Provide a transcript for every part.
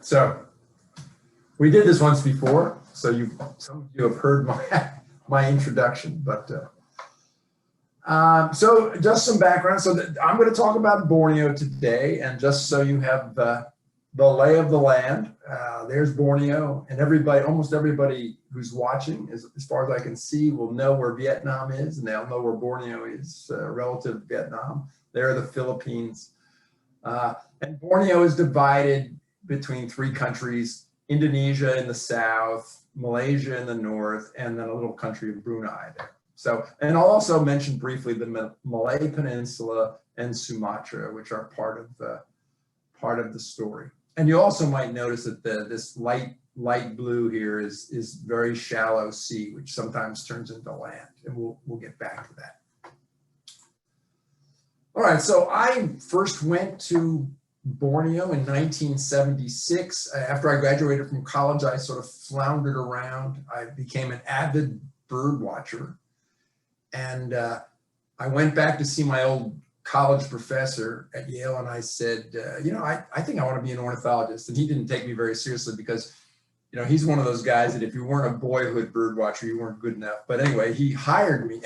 So we did this once before, so some of you have heard my introduction, but so just some background. So I'm going to talk about Borneo today, and just so you have the lay of the land, there's Borneo, and almost everybody who's watching, as far as I can see, will know where Vietnam is, and they'll know where Borneo is relative to Vietnam. There are the Philippines. And Borneo is divided between three countries: Indonesia in the south, Malaysia in the north, and then a little country of Brunei there. So, and I'll also mention briefly the Malay Peninsula and Sumatra, which are part of the story. And you also might notice that this light blue here is very shallow sea, which sometimes turns into land, and we'll get back to that. All right, so I first went to Borneo in 1976. After I graduated from college, I sort of floundered around. I became an avid bird watcher. And I went back to see my old college professor at Yale, and I said, I think I want to be an ornithologist. And he didn't take me very seriously because, he's one of those guys that if you weren't a boyhood bird watcher, you weren't good enough. But anyway, he hired me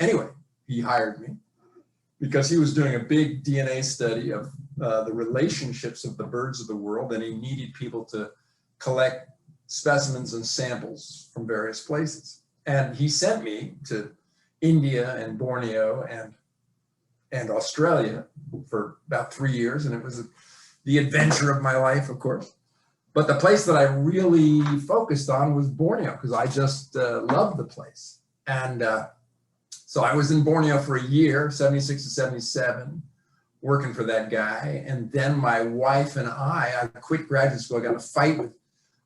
because he was doing a big DNA study of the relationships of the birds of the world, and he needed people to collect specimens and samples from various places. And he sent me to India and Borneo and Australia for about 3 years, and it was the adventure of my life, of course. But the place that I really focused on was Borneo, because I just loved the place. And so I was in Borneo for a year, 76 to 77, working for that guy. And then my wife and I quit graduate school. I got in a fight with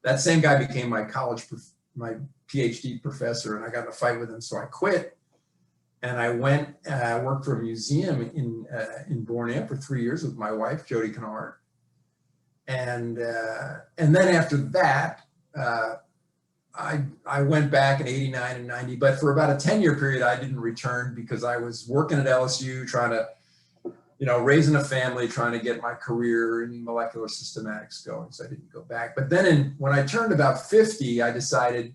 that same guy, became my PhD professor, and I got in a fight with him, so I quit. And I went, worked for a museum in Borneo for 3 years with my wife, Jody Kennard. And then after that, I went back in 89 and 90, but for about a 10-year period, I didn't return because I was working at LSU, trying to, raising a family, trying to get my career in molecular systematics going, so I didn't go back. But then when I turned about 50, I decided,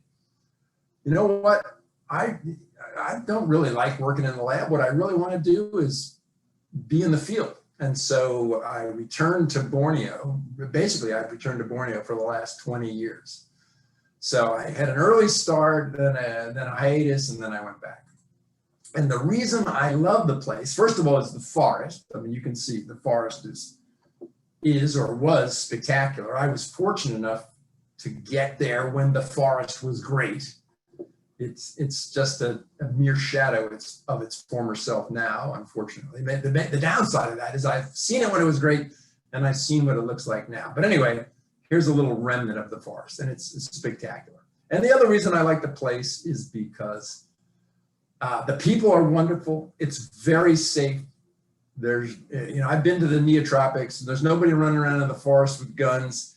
you know what, I don't really like working in the lab. What I really want to do is be in the field. And so I returned to Borneo. Basically, I've returned to Borneo for the last 20 years. So I had an early start, then a hiatus, and then I went back. And the reason I love the place, first of all, is the forest. I mean, you can see the forest is or was spectacular. I was fortunate enough to get there when the forest was great. It's just a mere shadow of its former self now, unfortunately. The downside of that is I've seen it when it was great, and I've seen what it looks like now. But anyway, here's a little remnant of the forest, and it's spectacular. And the other reason I like the place is because the people are wonderful. It's very safe. There's, I've been to the neotropics. There's nobody running around in the forest with guns.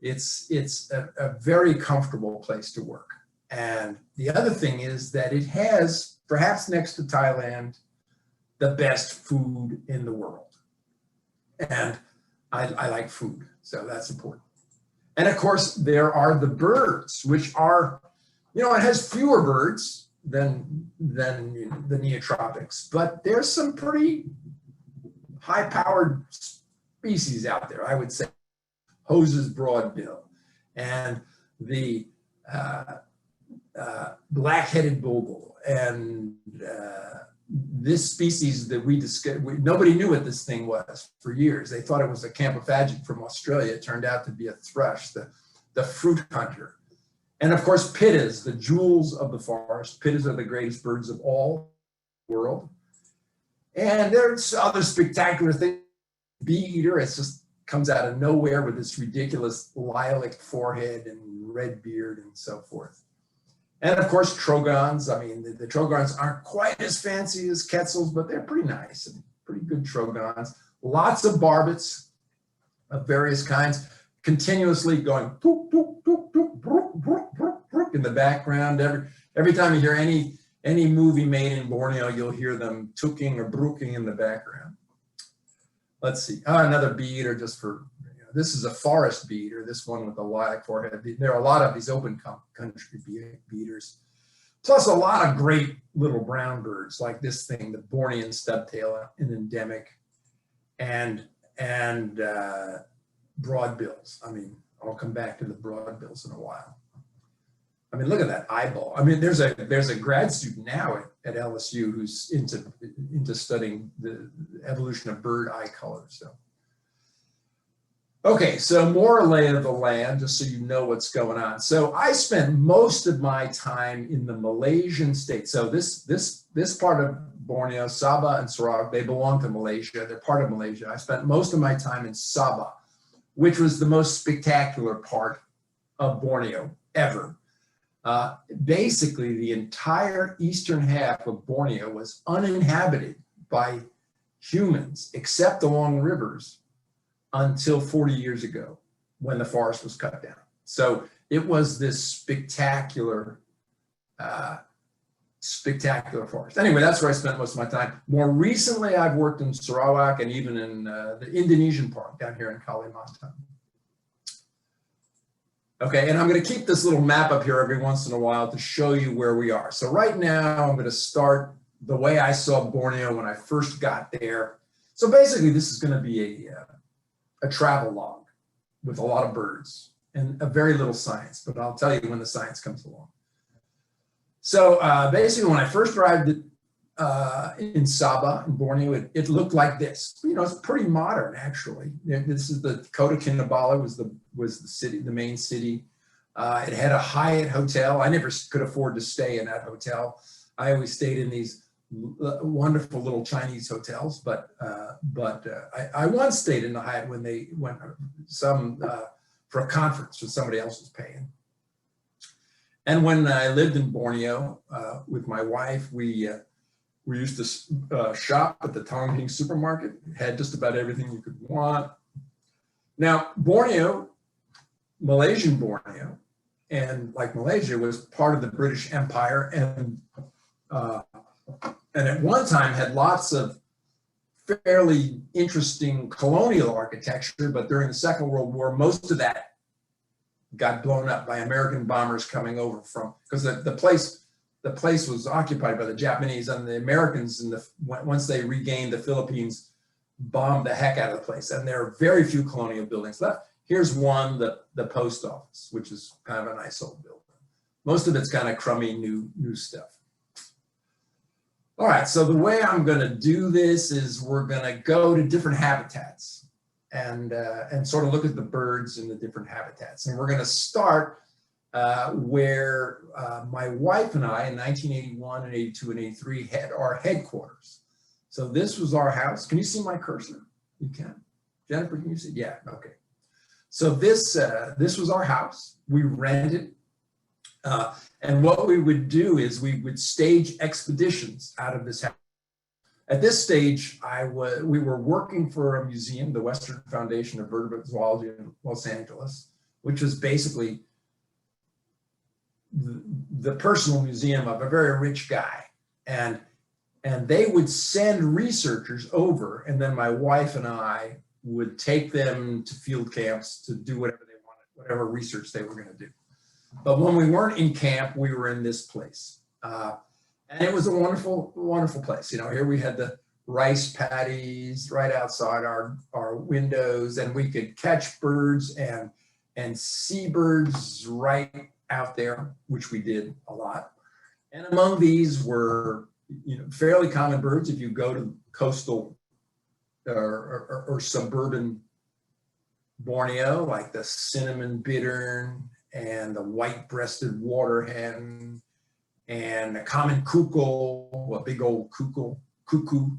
It's a very comfortable place to work. And the other thing is that it has, perhaps next to Thailand, the best food in the world. And I like food, so that's important. And of course, there are the birds, which are, it has fewer birds than the neotropics, but there's some pretty high-powered species out there. I would say Hose's broadbill and the black-headed bulbul, and this species that we discovered, nobody knew what this thing was for years. They thought it was a campophagic from Australia. It turned out to be a thrush, the fruit hunter. And of course, pittas, the jewels of the forest. Pittas are the greatest birds of all the world. And there's other spectacular things. Bee eater, it just comes out of nowhere with this ridiculous lilac forehead and red beard and so forth. And of course, trogons. I mean, the trogons aren't quite as fancy as quetzals, but they're pretty nice and pretty good trogons. Lots of barbets of various kinds, continuously going poop, poop, poop, poop, brook, brook, brook, brook in the background. Every time you hear any movie made in Borneo, you'll hear them tooking or brooking in the background. Let's see. Oh, another bee eater, just for this is a forest beater, this one with a lilac forehead. There are a lot of these open country beaters, plus a lot of great little brown birds like this thing, the Bornean stubtail, an endemic, and broadbills. I mean, I'll come back to the broadbills in a while. I mean, look at that eyeball. I mean, there's a grad student now at LSU who's into studying the evolution of bird eye color. So, okay, so more lay of the land, just so you know what's going on. So I spent most of my time in the Malaysian state. So this part of Borneo, Sabah and Sarawak, they belong to Malaysia. They're part of Malaysia. I spent most of my time in Sabah, which was the most spectacular part of Borneo ever. Basically, the entire eastern half of Borneo was uninhabited by humans, except along rivers, until 40 years ago, when the forest was cut down. So it was this spectacular, spectacular forest. Anyway, that's where I spent most of my time. More recently, I've worked in Sarawak and even in the Indonesian part down here in Kalimantan. Okay, and I'm going to keep this little map up here every once in a while to show you where we are. So right now, I'm going to start the way I saw Borneo when I first got there. So basically, this is going to be a travel log with a lot of birds and a very little science, but I'll tell you when the science comes along. So basically, when I first arrived in Sabah, in Borneo, it looked like this. You know, it's pretty modern, actually. This is the Kota Kinabalu was the city, the main city. It had a Hyatt hotel. I never could afford to stay in that hotel. I always stayed in these wonderful little Chinese hotels, but I once stayed in the Hyatt when they went for a conference that somebody else was paying. And when I lived in Borneo with my wife, we used to shop at the Tongjing supermarket. It had just about everything you could want. Now, Borneo, Malaysian Borneo, and like Malaysia, was part of the British Empire, and at one time had lots of fairly interesting colonial architecture, but during the Second World War, most of that got blown up by American bombers coming over because the place was occupied by the Japanese, and the Americans, once they regained the Philippines, bombed the heck out of the place. And there are very few colonial buildings left. Here's one, the post office, which is kind of a nice old building. Most of it's kind of crummy new stuff. All right, so the way I'm going to do this is we're going to go to different habitats and sort of look at the birds in the different habitats. And we're going to start where my wife and I, in 1981 and 82 and 83, had our headquarters. So this was our house. Can you see my cursor? You can. Jennifer, can you see? Yeah, okay. So this was our house. We rented. And what we would do is we would stage expeditions out of this house. At this stage, we were working for a museum, the Western Foundation of Vertebrate Zoology in Los Angeles, which was basically the personal museum of a very rich guy. And they would send researchers over, and then my wife and I would take them to field camps to do whatever they wanted, whatever research they were going to do. But when we weren't in camp, we were in this place. And it was a wonderful, wonderful place. You know, here we had the rice paddies right outside our windows, and we could catch birds and see birds right out there, which we did a lot. And among these were, you know, fairly common birds. If you go to coastal or suburban Borneo, like the cinnamon bittern and the white-breasted water hen and a common cuckoo, a big old cuckoo,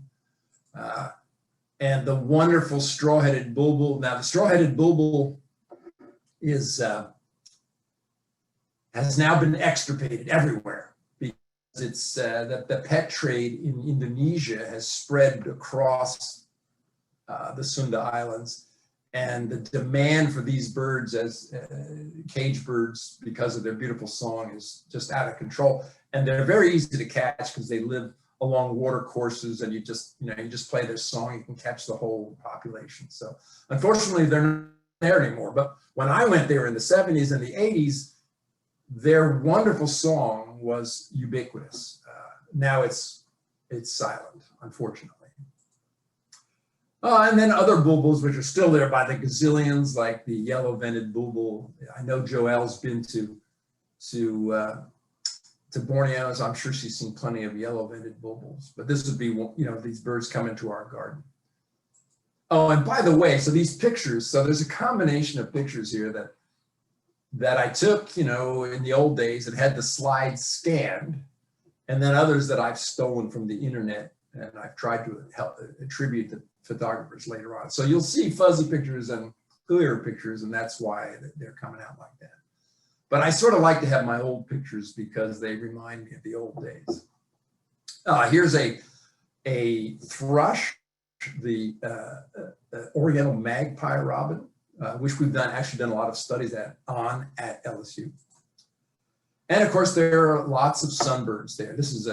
and the wonderful straw-headed bulbul. Now, the straw-headed bulbul has now been extirpated everywhere because it's the pet trade in Indonesia has spread across the Sunda Islands, and the demand for these birds as cage birds because of their beautiful song is just out of control. And they're very easy to catch because they live along water courses, and you just play their song, you can catch the whole population. So unfortunately, they're there anymore. But when I went there in the 70s and the 80s, their wonderful song was ubiquitous. Now it's silent, unfortunately. And then other bulbuls, which are still there by the gazillions, like the yellow-vented bulbul. I know Joelle's been to Borneo, so I'm sure she's seen plenty of yellow-vented bulbuls. But this would be, these birds come into our garden. Oh, and by the way, so these pictures, so there's a combination of pictures here that I took, in the old days and had the slides scanned, and then others that I've stolen from the internet, and I've tried to help attribute the photographers later on. So you'll see fuzzy pictures and clearer pictures, and that's why they're coming out like that. But I sort of like to have my old pictures because they remind me of the old days. Here's a thrush, the Oriental magpie robin, which we've actually done a lot of studies at LSU. And of course, there are lots of sunbirds there. This is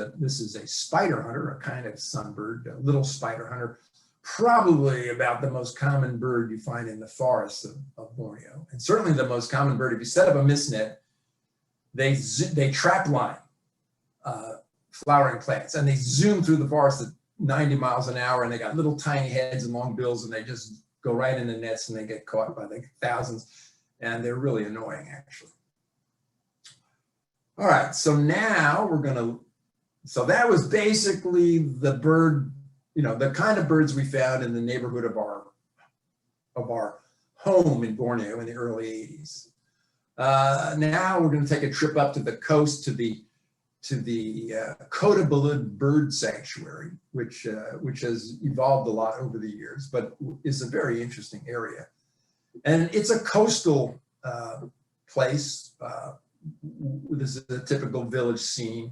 a spider hunter, a kind of sunbird, a little spider hunter, probably about the most common bird you find in the forests of Borneo, and certainly the most common bird. If you set up a mist net, they trap line flowering plants, and they zoom through the forest at 90 miles an hour, and they got little tiny heads and long bills, and they just go right in the nets, and they get caught by the thousands, and they're really annoying, actually. All right, so now so that was basically the bird, the kind of birds we found in the neighborhood of our home in Borneo in the early 80s. Now we're going to take a trip up to the coast to the Kinabalu bird sanctuary, which has evolved a lot over the years, but is a very interesting area. And it's a coastal place. This is a typical village scene.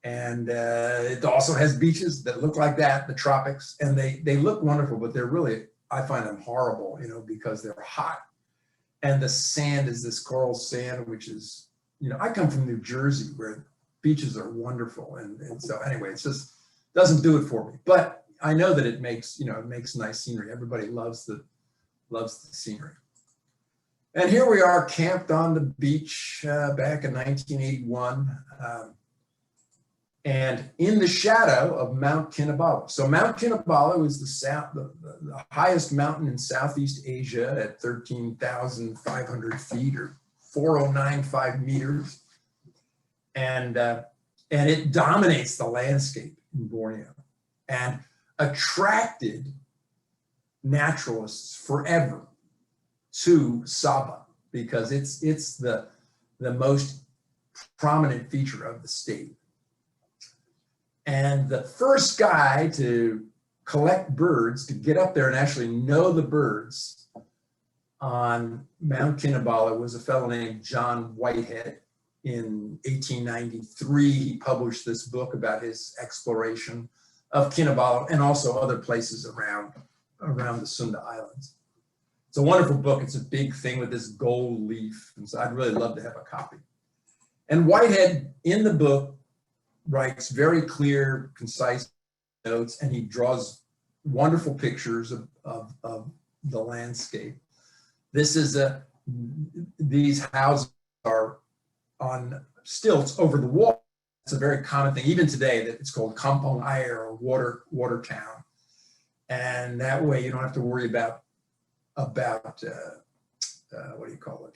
And it also has beaches that look like that, the tropics, and they look wonderful, but they're really, I find them horrible, because they're hot. And the sand is this coral sand, which is, I come from New Jersey where beaches are wonderful. And so anyway, it just doesn't do it for me. But I know that it makes nice scenery. Everybody loves the scenery. And here we are camped on the beach back in 1981. And in the shadow of Mount Kinabalu. So Mount Kinabalu is the highest mountain in Southeast Asia at 13,500 feet or 4,095 meters. And it dominates the landscape in Borneo and attracted naturalists forever to Sabah because it's the most prominent feature of the state. And the first guy to collect birds, to get up there and actually know the birds on Mount Kinabalu was a fellow named John Whitehead. In 1893, he published this book about his exploration of Kinabalu and also other places around the Sunda Islands. It's a wonderful book. It's a big thing with this gold leaf. And so I'd really love to have a copy. And Whitehead, in the book, writes very clear, concise notes, and he draws wonderful pictures of the landscape. These houses are on stilts over the wall. It's a very common thing, even today, that it's called kampong air or water town. And that way you don't have to worry about what do you call it?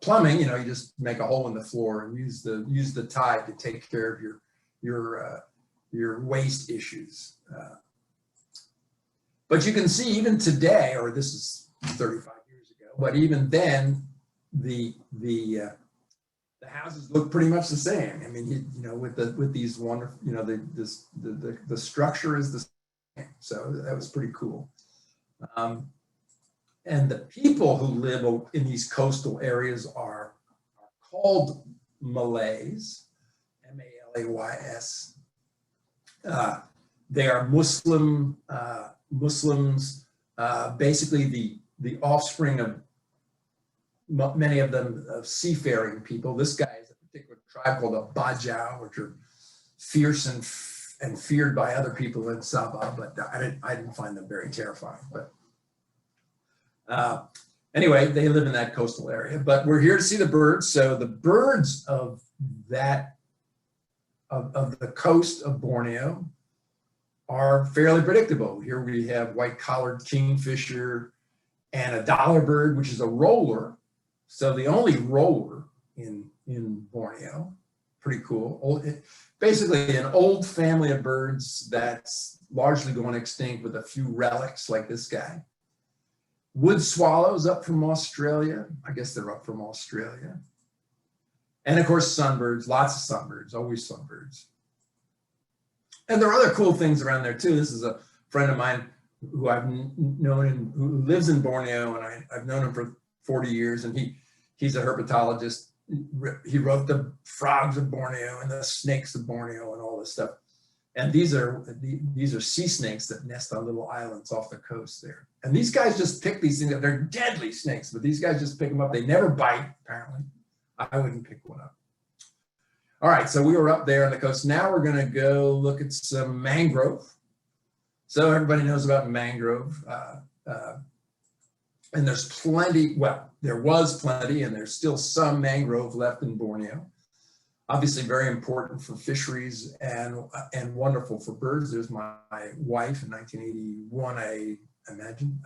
Plumbing. You just make a hole in the floor and use the tide to take care of your waste issues. But you can see even today, or this is 35 years ago, but even then, the houses look pretty much the same. I mean, with these wonderful, the structure is the same. So that was pretty cool. And the people who live in these coastal areas are called Malays, M-A-L-A-Y-S. They are Muslims, basically the offspring of many of them of seafaring people. This guy is a particular tribe called the Bajau, which are fierce and feared by other people in Sabah, but I didn't find them very terrifying. But Anyway, they live in that coastal area, but we're here to see the birds. So the birds of that, of the coast of Borneo are fairly predictable. Here we have white-collared kingfisher and a dollar bird, which is a roller. So the only roller in Borneo, pretty cool. Basically an old family of birds that's largely going extinct with a few relics like this guy. Wood swallows up from Australia. I guess they're up from Australia. And of course, sunbirds, lots of sunbirds, always sunbirds. And there are other cool things around there too. This is a friend of mine who I've known and who lives in Borneo, and I've known him for 40 years, and he's a herpetologist. He wrote the frogs of Borneo and the snakes of Borneo and all this stuff. And these are sea snakes that nest on little islands off the coast there. And these guys just pick these things up. They're deadly snakes, but these guys just pick them up. They never bite, apparently. I wouldn't pick one up. All right, so we were up there on the coast. Now we're gonna go look at some mangrove. So everybody knows about mangrove. And there's plenty, well, there was plenty, and there's still some mangrove left in Borneo. Obviously very important for fisheries and wonderful for birds. There's my wife in 1981, I imagine,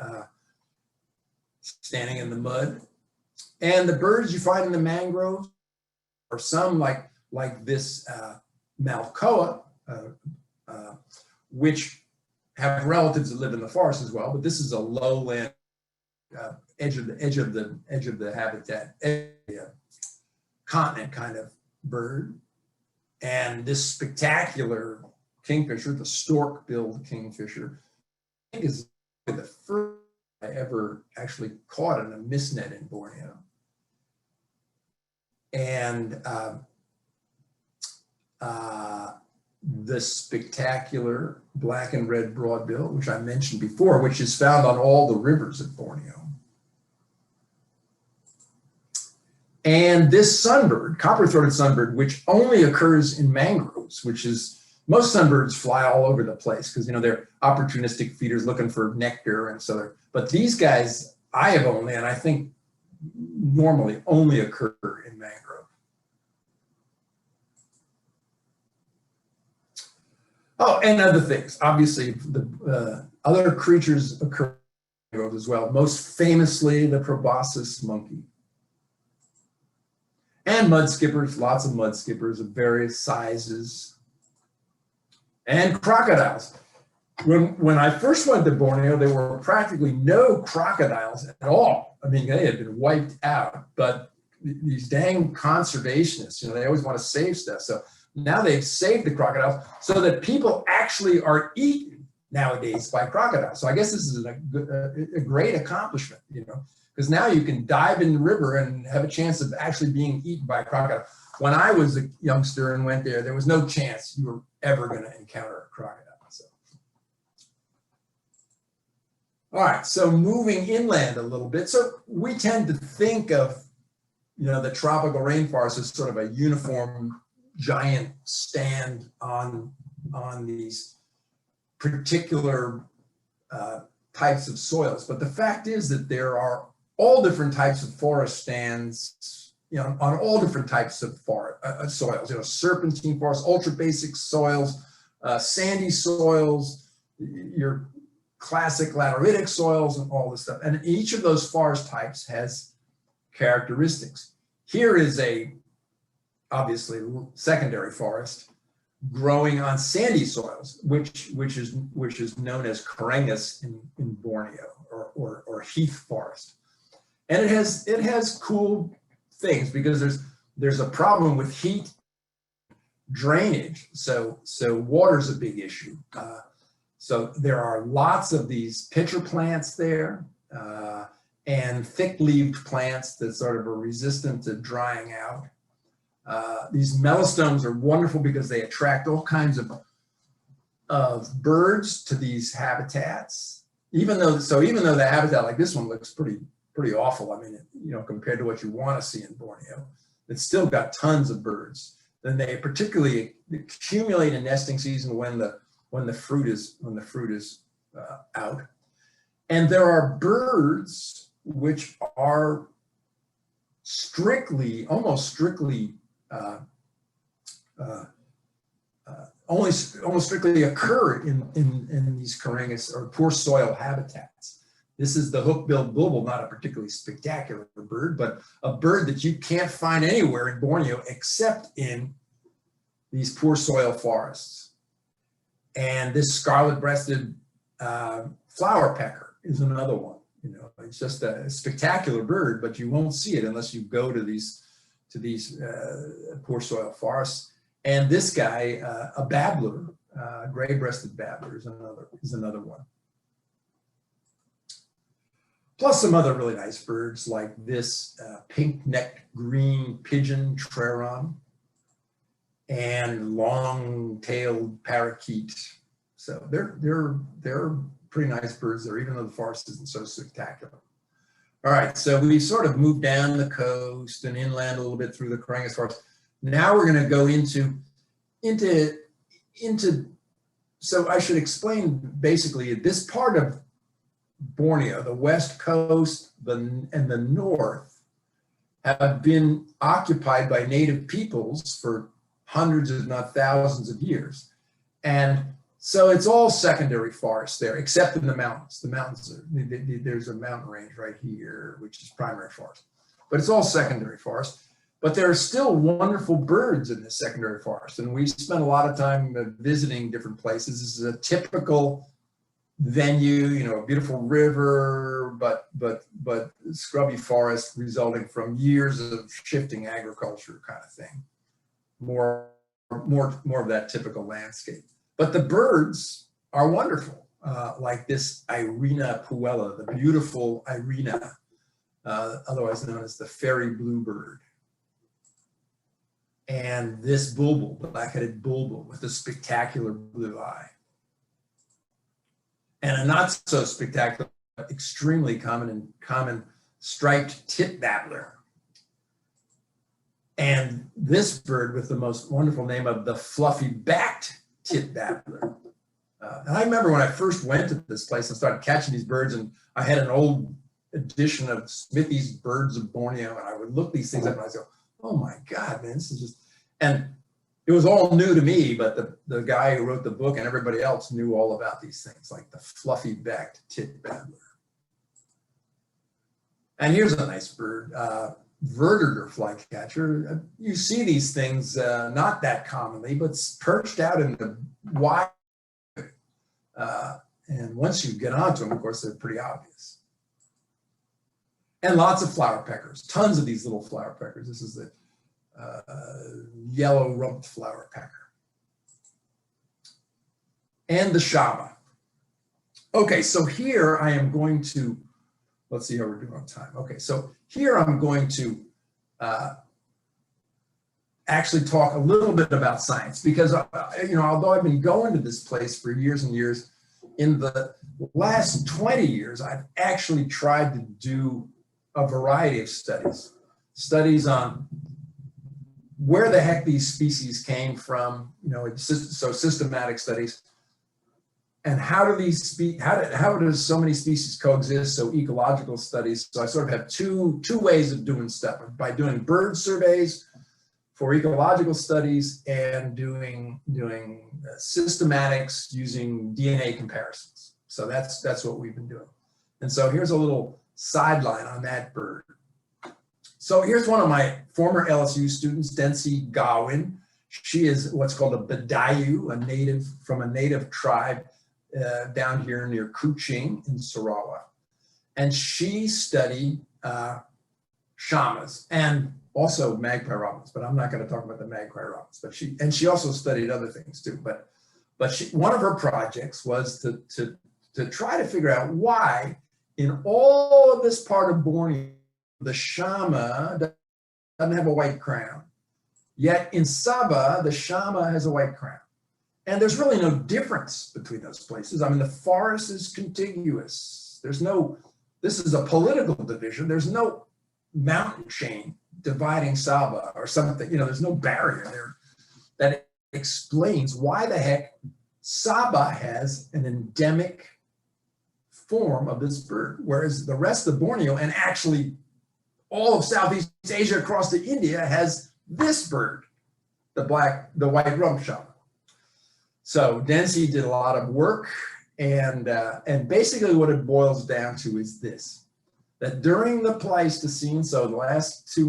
standing in the mud. And the birds you find in the mangroves are some like this malkoa, which have relatives that live in the forest as well, but this is a lowland edge of the habitat area, continent kind of bird. And this spectacular kingfisher, the stork-billed kingfisher, I think is the first I ever actually caught in a mist net in Borneo. And the spectacular black and red broadbill, which I mentioned before, which is found on all the rivers of Borneo. And this sunbird, copper-throated sunbird, which only occurs in mangroves, which is, most sunbirds fly all over the place because, you know, they're opportunistic feeders looking for nectar and so they're, but these guys, I have only, and I think normally only occur in mangrove. Oh, and other things. Obviously, the other creatures occur in mangrove as well. Most famously, the proboscis monkey. And mud skippers, lots of mud skippers of various sizes. And crocodiles. When I first went to Borneo, there were practically no crocodiles at all. I mean, they had been wiped out, but these dang conservationists, you know, they always want to save stuff. So now they've saved the crocodiles so that people actually are eaten nowadays by crocodiles. So I guess this is a great accomplishment, you know, because now you can dive in the river and have a chance of actually being eaten by a crocodile. When I was a youngster and went there, there was no chance you were ever going to encounter a crocodile. So. All right, so moving inland a little bit. So we tend to think of, you know, the tropical rainforest as sort of a uniform giant stand on these particular types of soils. But the fact is that there are all different types of forest stands, you know, on all different types of soils, you know, serpentine forests, ultra basic soils, sandy soils, your classic lateritic soils and all this stuff. And each of those forest types has characteristics. Here is a, obviously, secondary forest growing on sandy soils, which is known as Karengas in Borneo, or Heath Forest. And it has cool things because there's a problem with heat drainage. So water's a big issue. So there are lots of these pitcher plants there and thick-leaved plants that sort of are resistant to drying out. These mellostomes are wonderful because they attract all kinds of birds to these habitats. Even though the habitat like this one looks pretty awful. I mean, you know, compared to what you want to see in Borneo, it's still got tons of birds. Then they particularly accumulate in nesting season when the fruit is out. And there are birds which are strictly, almost strictly, almost strictly occur in these Carangas or poor soil habitats. This is the hook-billed bulbul, not a particularly spectacular bird, but a bird that you can't find anywhere in Borneo except in these poor soil forests. And this scarlet-breasted flower pecker is another one. You know, it's just a spectacular bird, but you won't see it unless you go to these poor soil forests. And this guy, a babbler, gray-breasted babbler is another one. Plus some other really nice birds like this pink-necked green pigeon treron and long-tailed parakeet. So they're pretty nice birds there, even though the forest isn't so spectacular. All right, so we sort of moved down the coast and inland a little bit through the Carangas forest. Now we're going to go into, so I should explain basically this part of Borneo, the west coast and the north, have been occupied by native peoples for hundreds, if not thousands of years. And so it's all secondary forest there, except in the mountains. The mountains, there's a mountain range right here, which is primary forest. But it's all secondary forest. But there are still wonderful birds in this secondary forest. And we spent a lot of time visiting different places. This is a typical venue, you know, a beautiful river, but scrubby forest resulting from years of shifting agriculture kind of thing. More of that typical landscape. But the birds are wonderful, like this Irina puella, the beautiful Irina, otherwise known as the fairy bluebird. And this bulbul, the black-headed bulbul with a spectacular blue eye. And a not so spectacular, extremely common striped tit babbler. And this bird with the most wonderful name of the fluffy-backed tit babbler. And I remember when I first went to this place and started catching these birds, and I had an old edition of Smithy's Birds of Borneo, and I would look these things up and I'd go, oh my God, man, this is just, and it was all new to me, but the guy who wrote the book and everybody else knew all about these things, like the fluffy-backed tit babbler. And here's a nice bird, vertebrate flycatcher. You see these things not that commonly, but perched out in the wild. And once you get onto them, of course, they're pretty obvious. And lots of flower peckers, tons of these little flower peckers. This is the yellow-rumped flower pecker. And the shama. Okay, so here I am going to, let's see how we're doing on time. Okay, so here I'm going to actually talk a little bit about science because, you know, although I've been going to this place for years and years, in the last 20 years, I've actually tried to do a variety of studies on where the heck these species came from, you know, so systematic studies, and how does so many species coexist, so ecological studies. So I sort of have two ways of doing stuff, by doing bird surveys for ecological studies and doing systematics using DNA comparisons. So that's what we've been doing. And so here's a little sideline on that bird. So here's one of my former LSU students, Densi Gawin. She is what's called a Badayu, from a native tribe down here near Kuching in Sarawak. And she studied shamas and also magpie robins, but I'm not going to talk about the magpie robins. But she also studied other things too. But one of her projects was to try to figure out why in all of this part of Borneo, the shama doesn't have a white crown. Yet in Sabah, the shama has a white crown. And there's really no difference between those places. I mean, the forest is contiguous. This is a political division. There's no mountain chain dividing Sabah or something, you know, there's no barrier there that explains why the heck Sabah has an endemic form of this bird, whereas the rest of Borneo and actually all of Southeast Asia across to India has this bird, the white rump-shot. So Dempsey did a lot of work, and basically what it boils down to is this, that during the Pleistocene, so the last 2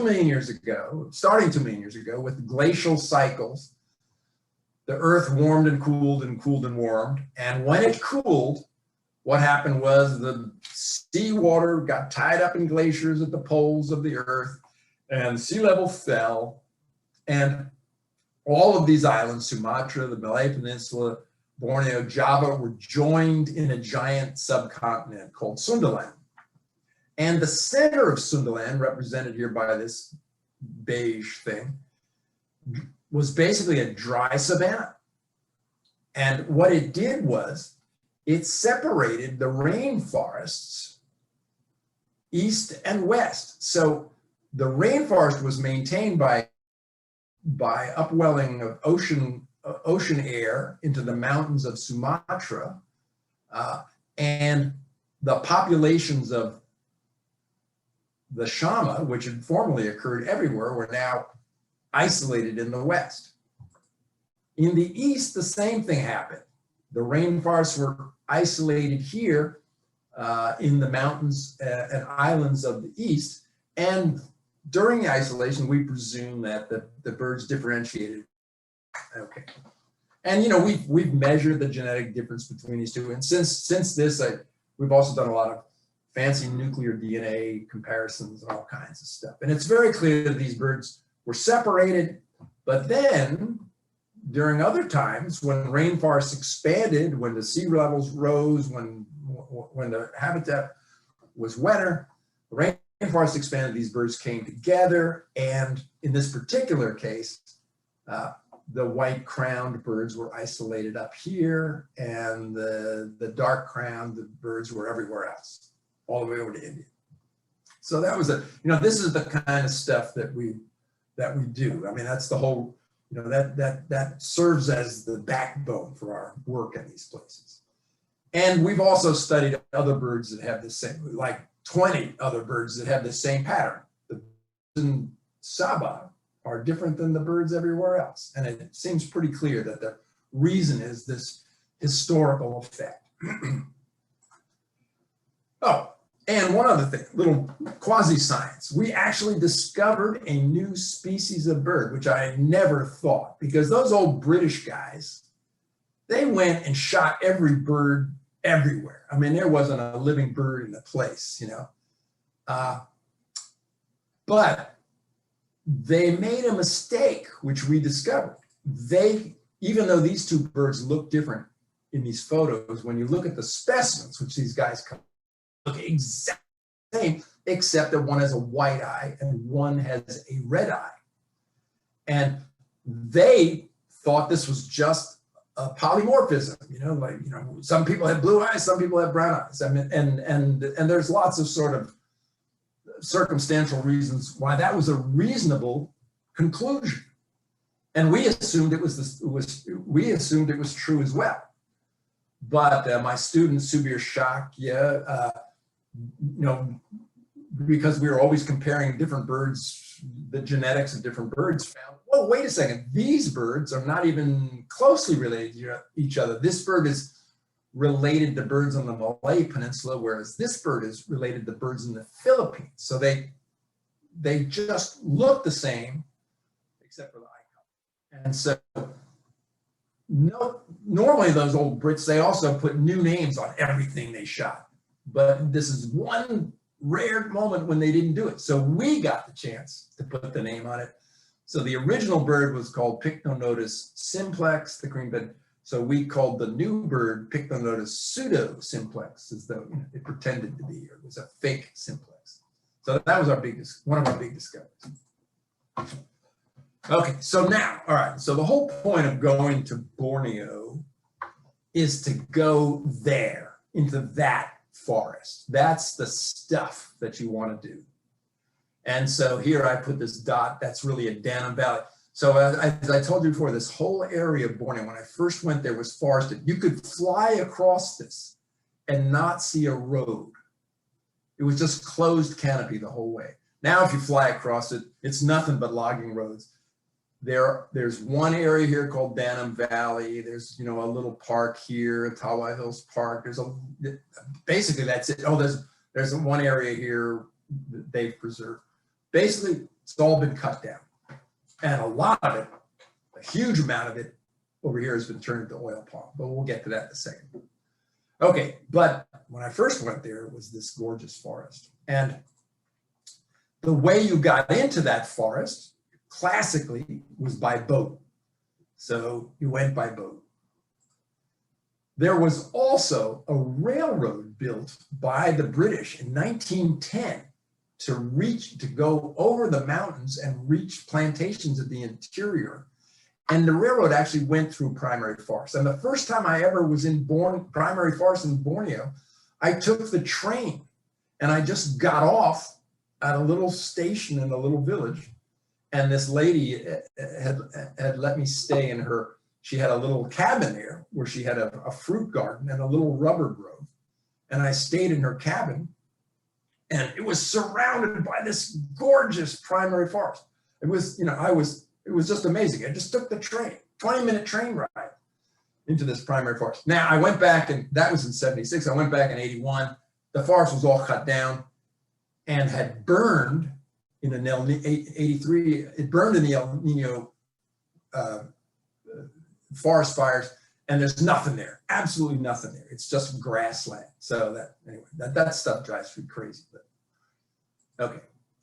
million years ago, starting 2 million years ago, with glacial cycles, the earth warmed and cooled and cooled and warmed. And when it cooled, what happened was the seawater got tied up in glaciers at the poles of the earth, and sea level fell. And all of these islands, Sumatra, the Malay Peninsula, Borneo, Java, were joined in a giant subcontinent called Sundaland. And the center of Sundaland, represented here by this beige thing, was basically a dry savanna. And what it did was it separated the rainforests east and west. So the rainforest was maintained by upwelling of ocean air into the mountains of Sumatra, and the populations of the Shama, which had formerly occurred everywhere, were now isolated in the west. In the east, the same thing happened. The rainforests were isolated here in the mountains and islands of the east. And during the isolation, we presume that the birds differentiated. Okay. And, you know, we've measured the genetic difference between these two. And since this, we've also done a lot of fancy nuclear DNA comparisons and all kinds of stuff. And it's very clear that these birds were separated, but then during other times when rainforests expanded, when the sea levels rose, when the habitat was wetter, the rainforest expanded, these birds came together. And in this particular case, the white-crowned birds were isolated up here, and the dark-crowned birds were everywhere else, all the way over to India. So that was this is the kind of stuff that we do. I mean, that's the whole, that serves as the backbone for our work in these places. And we've also studied other birds that have the same, like 20 other birds that have the same pattern. The birds in Sabah are different than the birds everywhere else. And it seems pretty clear that the reason is this historical effect. Oh, and one other thing, little quasi-science. We actually discovered a new species of bird, which I never thought, because those old British guys, they went and shot every bird everywhere. I mean, there wasn't a living bird in the place, but they made a mistake, which we discovered. Even though these two birds look different in these photos, when you look at the specimens, which these guys look exactly the same, except that one has a white eye and one has a red eye. And they thought this was just a polymorphism, some people have blue eyes, some people have brown eyes. I mean, and there's lots of sort of circumstantial reasons why that was a reasonable conclusion. And we assumed it was true as well. But my student Subir Shakya, because we were always comparing different birds, the genetics of different birds, found, well, wait a second, these birds are not even closely related to each other. This bird is related to birds on the Malay Peninsula, whereas this bird is related to birds in the Philippines. So they just look the same, except for the eye color. And so normally those old Brits, they also put new names on everything they shot. But this is one rare moment when they didn't do it. So we got the chance to put the name on it. So the original bird was called Pycnonotus simplex, the green-billed. So we called the new bird Pycnonotus pseudo-simplex, as though it pretended to be, or it was a fake simplex. So that was one of our big discoveries. Okay, so now, all right, so the whole point of going to Borneo is to go there, into that forest. That's the stuff that you want to do. And so here I put this dot, that's really a Banham Valley. So as I told you before, this whole area of Borneo, when I first went there, was forested. You could fly across this and not see a road. It was just closed canopy the whole way. Now, if you fly across it, it's nothing but logging roads. There's one area here called Banham Valley. There's, you know, a little park here, Tawa Hills Park. Basically that's it. Oh, there's one area here that they've preserved. Basically, it's all been cut down. And a lot of it, a huge amount of it over here has been turned into oil palm, but we'll get to that in a second. Okay, but when I first went there, it was this gorgeous forest. And the way you got into that forest, classically, was by boat. So you went by boat. There was also a railroad built by the British in 1910 to go over the mountains and reach plantations in the interior. And the railroad actually went through primary forest. And the first time I ever was in primary forest in Borneo, I took the train and I just got off at a little station in a little village. And this lady had let me stay in her, she had a little cabin there where she had a fruit garden and a little rubber grove. And I stayed in her cabin, and it was surrounded by this gorgeous primary forest. It was, you know, it was just amazing. I just took the train, 20-minute train ride into this primary forest. Now I went back, and that was in 76. I went back in 81. The forest was all cut down and had burned in an 83. It burned in the El Nino forest fires, and there's nothing there, absolutely nothing there. It's just grassland. So that stuff drives me crazy. But okay.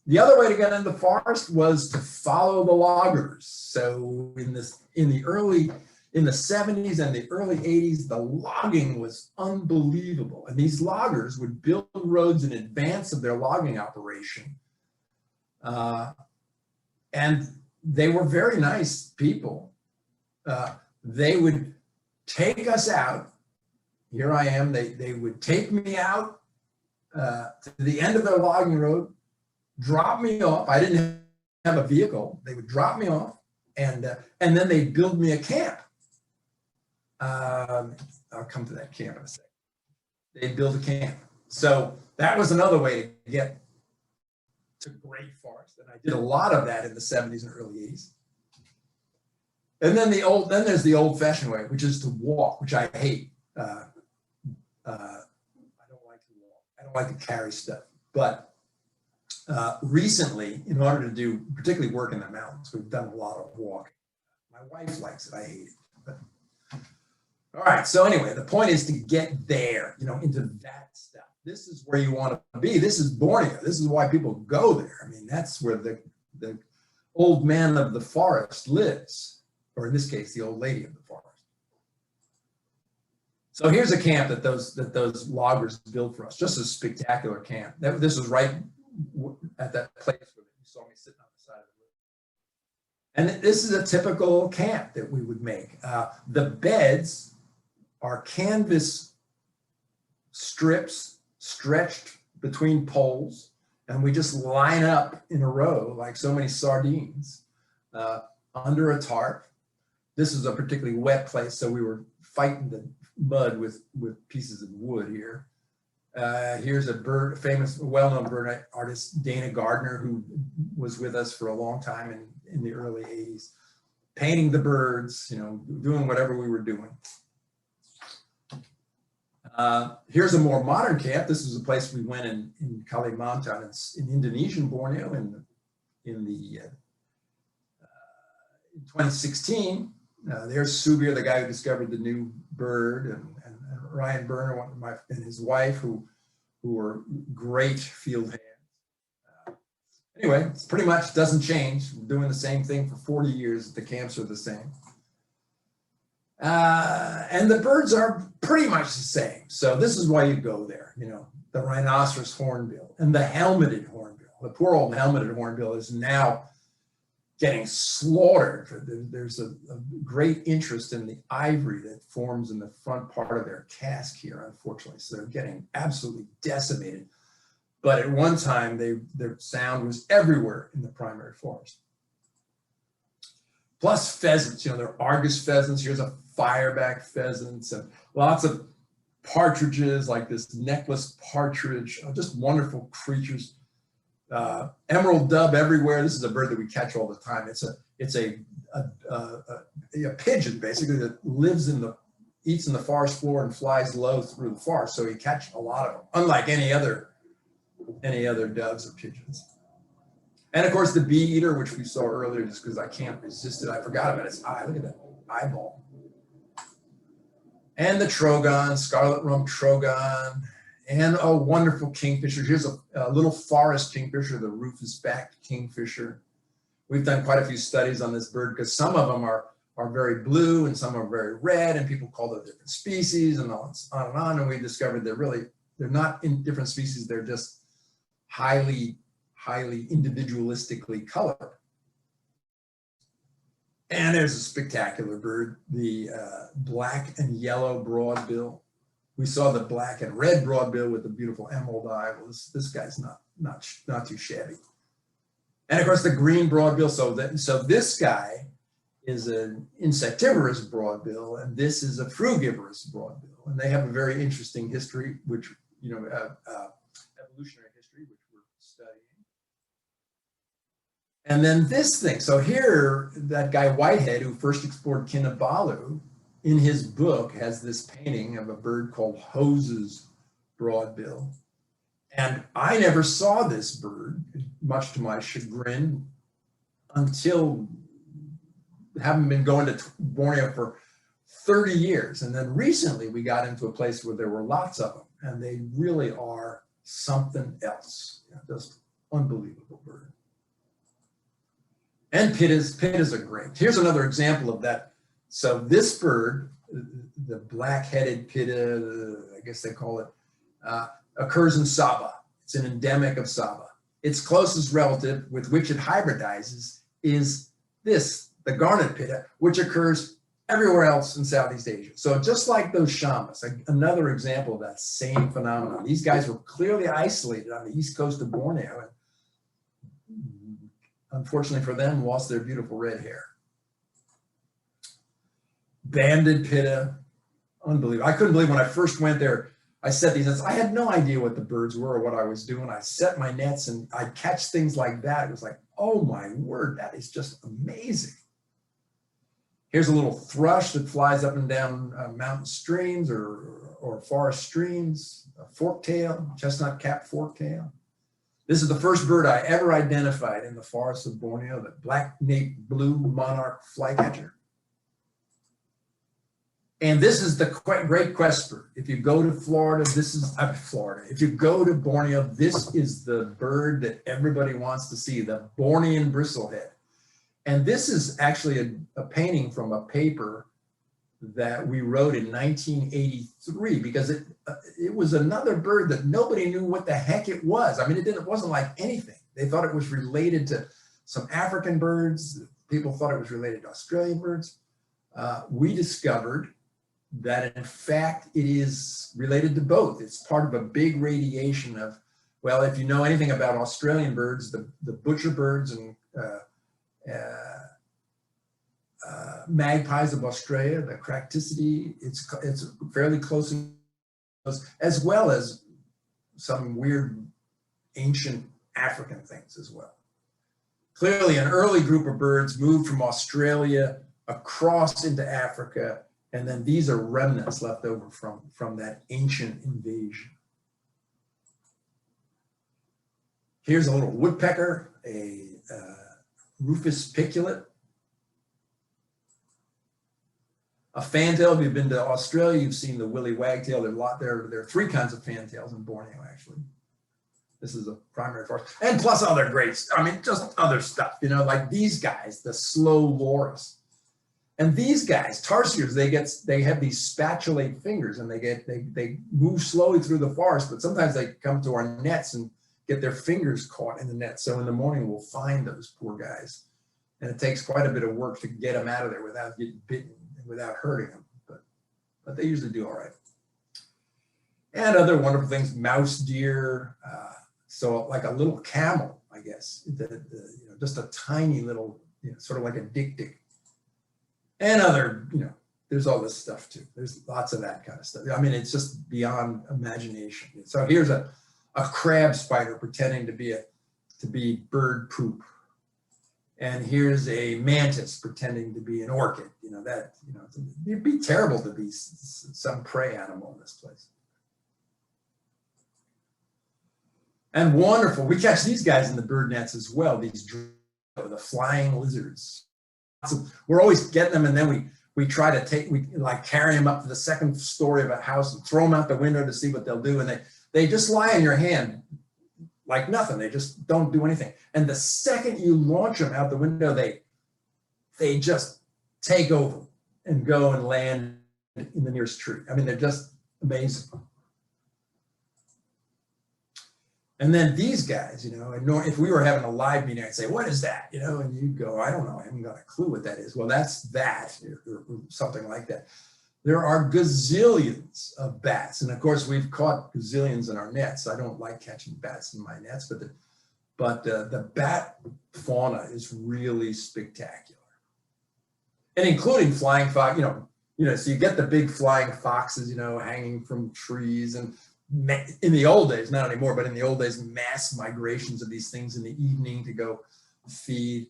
The other way to get into the forest was to follow the loggers. So in the 70s and the early 80s, the logging was unbelievable. And these loggers would build roads in advance of their logging operation. And they were very nice people. They would take us out. Here I am. They would take me out to the end of their logging road, drop me off. I didn't have a vehicle. They would drop me off, and then they'd build me a camp. I'll come to that camp in a second. They'd build a camp. So that was another way to get to great forest, and I did a lot of that in the 70s and early 80s. And then there's the old-fashioned way, which is to walk, which I hate. I don't like to walk. I don't like to carry stuff. But recently, in order to do particularly work in the mountains, we've done a lot of walking. My wife likes it. I hate it. But, all right. So anyway, the point is to get there, you know, into that stuff. This is where you want to be. This is Borneo. This is why people go there. I mean, that's where the old man of the forest lives. Or in this case, the old lady of the forest. So here's a camp that those loggers built for us. Just a spectacular camp. This was right at that place where you saw me sitting on the side of the river. And this is a typical camp that we would make. The beds are canvas strips stretched between poles, and we just line up in a row like so many sardines under a tarp. This is a particularly wet place, so we were fighting the mud with pieces of wood here. Here's a famous, well-known bird artist, Dana Gardner, who was with us for a long time in the early 80s, painting the birds, you know, doing whatever we were doing. Here's a more modern camp. This is a place we went in Kalimantan. It's in Indonesian Borneo in 2016. There's Subir, the guy who discovered the new bird, and Ryan Berner, and his wife, who were great field hands. Anyway, it's pretty much doesn't change. We're doing the same thing for 40 years. The camps are the same. And the birds are pretty much the same. So this is why you go there, you know, the rhinoceros hornbill and the helmeted hornbill. The poor old helmeted hornbill is now getting slaughtered. There's a great interest in the ivory that forms in the front part of their casque here, unfortunately. So they're getting absolutely decimated. But at one time, their sound was everywhere in the primary forest. Plus pheasants, you know, there are Argus pheasants. Here's a fireback pheasants and lots of partridges, like this necklace partridge, just wonderful creatures. Emerald dove everywhere. This is a bird that we catch all the time. It's a pigeon basically that eats in the forest floor and flies low through the forest. So you catch a lot of them, unlike any other doves or pigeons. And of course the bee eater, which we saw earlier, just because I can't resist it. I forgot about its eye. Look at that eyeball. And the trogon, scarlet rump trogon, and a wonderful kingfisher. Here's a little forest kingfisher, the rufous-backed kingfisher. We've done quite a few studies on this bird because some of them are very blue and some are very red, and people call them different species and on and on. And we discovered they're not in different species, they're just highly individualistically colored. And there's a spectacular bird, the black and yellow broadbill. We saw the black and red broadbill with the beautiful emerald eye. Well, this guy's not too shabby. And of course the green broadbill. So this guy is an insectivorous broadbill, and this is a frugivorous broadbill. And they have a very interesting history, which, evolutionary history, which we're studying. And then this thing. So here, that guy Whitehead, who first explored Kinabalu, in his book has this painting of a bird called Hose's broadbill. And I never saw this bird, much to my chagrin, until having been going to Borneo for 30 years. And then recently we got into a place where there were lots of them, and they really are something else. Just unbelievable bird. And pittas are great. Here's another example of that. So this bird, the black-headed pitta, I guess they call it, occurs in Sabah. It's an endemic of Sabah. Its closest relative with which it hybridizes is the garnet pitta, which occurs everywhere else in Southeast Asia. So just like those shamas, another example of that same phenomenon. These guys were clearly isolated on the east coast of Borneo, and unfortunately for them, lost their beautiful red hair. Banded pitta, unbelievable. I couldn't believe when I first went there, I set these nets. I had no idea what the birds were or what I was doing. I set my nets and I'd catch things like that. It was like, oh my word, that is just amazing. Here's a little thrush that flies up and down mountain streams or forest streams, a forktail, chestnut-capped forktail. This is the first bird I ever identified in the forests of Borneo, the black nape blue monarch flycatcher. And this is the great quest bird. If you go to Florida, if you go to Borneo, this is the bird that everybody wants to see, the Bornean bristlehead. And this is actually a painting from a paper that we wrote in 1983, because it was another bird that nobody knew what the heck it was. I mean, it wasn't like anything. They thought it was related to some African birds. People thought it was related to Australian birds. We discovered that in fact it is related to both. It's part of a big radiation of, well, if you know anything about Australian birds, the butcher birds and magpies of Australia, the cracticity, it's fairly close, as well as some weird ancient African things as well. Clearly an early group of birds moved from Australia across into Africa, and then these are remnants left over from that ancient invasion. Here's a little woodpecker, a rufous piculate. A fantail, if you've been to Australia, you've seen the willy wagtail. There are three kinds of fantails in Borneo, actually. This is a primary forest. And plus other great, just other stuff, like these guys, the slow loris. And these guys, tarsiers, they have these spatulate fingers, and they move slowly through the forest, but sometimes they come to our nets and get their fingers caught in the net. So in the morning, we'll find those poor guys. And it takes quite a bit of work to get them out of there without getting bitten and without hurting them, but they usually do all right. And other wonderful things, mouse deer, so like a little camel, I guess, just a tiny little, sort of like a dik-dik. And other, there's all this stuff too. There's lots of that kind of stuff. I mean, it's just beyond imagination. So here's a crab spider pretending to be bird poop. And here's a mantis pretending to be an orchid. You know, that, you know, it'd be terrible to be some prey animal in this place. And wonderful. We catch these guys in the bird nets as well, these the flying lizards. So we're always getting them, and then we try to we like carry them up to the second story of a house and throw them out the window to see what they'll do. And they just lie in your hand like nothing. They just don't do anything. And the second you launch them out the window, they just take over and go and land in the nearest tree. I mean, they're just amazing. And then these guys, you know, if we were having a live meeting, I'd say, what is that? You know, and you'd go, I don't know, I haven't got a clue what that is. Well, that's that, or something like that. There are gazillions of bats. And of course, we've caught gazillions in our nets. I don't like catching bats in my nets, but the bat fauna is really spectacular. And including flying fox, you know, so you get the big flying foxes, you know, hanging from trees, and in the old days, not anymore, but in the old days, mass migrations of these things in the evening to go feed.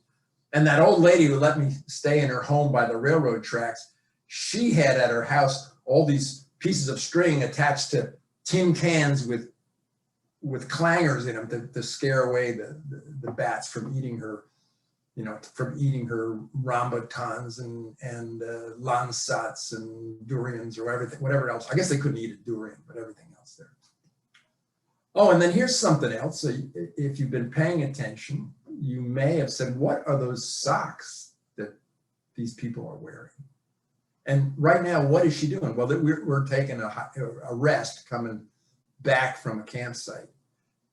And that old lady who let me stay in her home by the railroad tracks, she had at her house all these pieces of string attached to tin cans with clangers in them to scare away the bats from eating her, you know, from eating her rambutans and lansats and durians or everything, whatever else. I guess they couldn't eat a durian, but everything else there. Oh, and then here's something else. So if you've been paying attention, you may have said, what are those socks that these people are wearing? And right now, what is she doing? Well, we're taking a rest coming back from a campsite.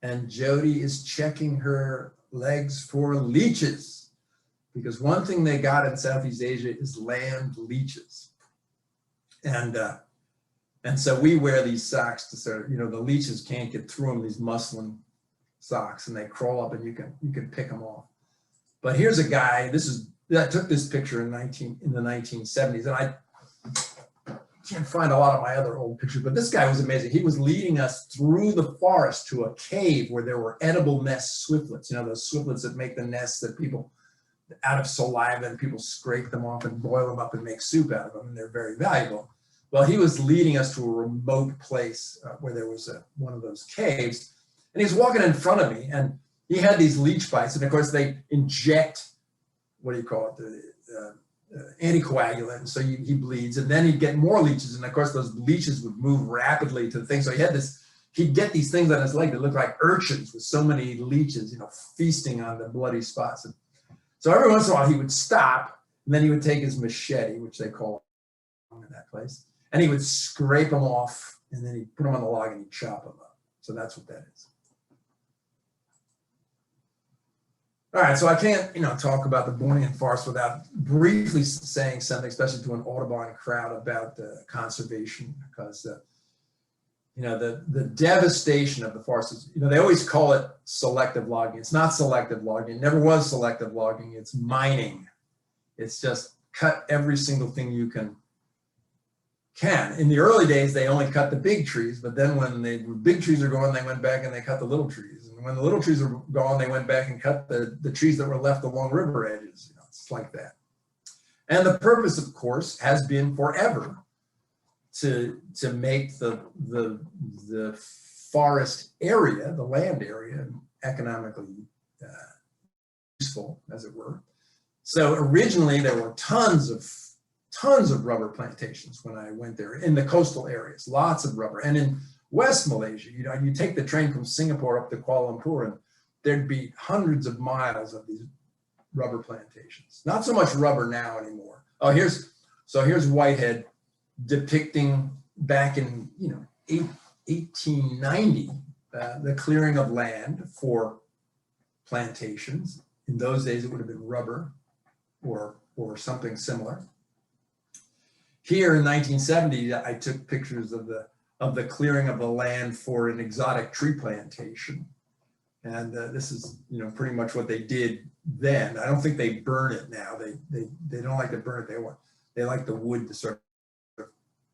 And Jody is checking her legs for leeches, because one thing they got in Southeast Asia is land leeches. And so we wear these socks to sort of, you know, the leeches can't get through them, these muslin socks, and they crawl up and you can pick them off. But here's a guy, I took this picture in the 1970s, and I can't find a lot of my other old pictures, but this guy was amazing. He was leading us through the forest to a cave where there were edible nest swiftlets, you know, those swiftlets that make the nests that people, out of saliva, and people scrape them off and boil them up and make soup out of them, and they're very valuable. Well, he was leading us to a remote place where there was one of those caves, and he's walking in front of me, and he had these leech bites, and of course they inject, what do you call it, the anticoagulant, and so he bleeds, and then he'd get more leeches, and of course those leeches would move rapidly to the thing. So he'd get these things on his leg that looked like urchins with so many leeches, you know, feasting on the bloody spots. And so every once in a while he would stop, and then he would take his machete, which they call in that place, and he would scrape them off, and then he'd put them on the log and he'd chop them up. So that's what that is. All right, so I can't, you know, talk about the Borneo forest without briefly saying something, especially to an Audubon crowd, about conservation, because you know, the devastation of the forest is, you know, they always call it selective logging. It's not selective logging. It never was selective logging. It's mining. It's just cut every single thing you can. In the early days, they only cut the big trees, but then when the big trees are gone, they went back and they cut the little trees. And when the little trees are gone, they went back and cut the trees that were left along river edges. You know, it's like that. And the purpose, of course, has been forever to make the forest area, the land area, economically useful, as it were. So originally there were tons of rubber plantations when I went there in the coastal areas, lots of rubber. And in West Malaysia, you know, you take the train from Singapore up to Kuala Lumpur, and there'd be hundreds of miles of these rubber plantations. Not so much rubber now anymore. Oh, here's Whitehead depicting back in, you know, 1890, the clearing of land for plantations. In those days, it would have been rubber or something similar. Here in 1970, I took pictures of the clearing of the land for an exotic tree plantation. And this is, you know, pretty much what they did then. I don't think they burn it now. They don't like to burn it. They like the wood to sort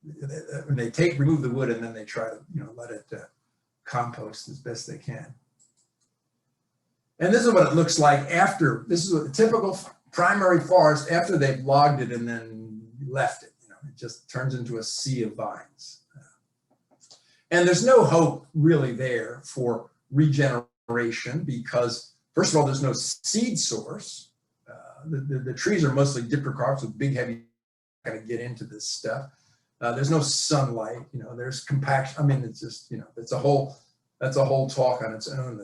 when they remove the wood, and then they try to, let it compost as best they can. And this is what it looks like after. This is a typical primary forest after they've logged it and then left it. It just turns into a sea of vines. And there's no hope really there for regeneration because, first of all, there's no seed source. The trees are mostly diprocrops with big, heavy, not going to get into this stuff. There's no sunlight, there's compaction. I mean, it's just, that's a whole talk on its own,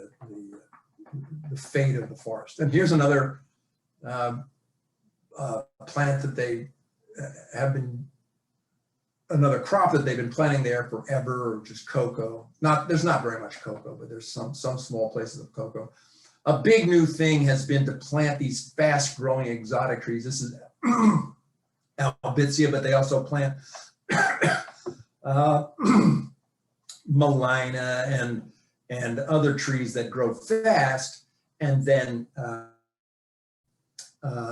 the fate of the forest. And here's another plant that they have been, another crop that they've been planting there forever, or just cocoa. There's not very much cocoa, but there's some small places of cocoa. A big new thing has been to plant these fast-growing exotic trees. This is albizia, but they also plant Malina and other trees that grow fast, and then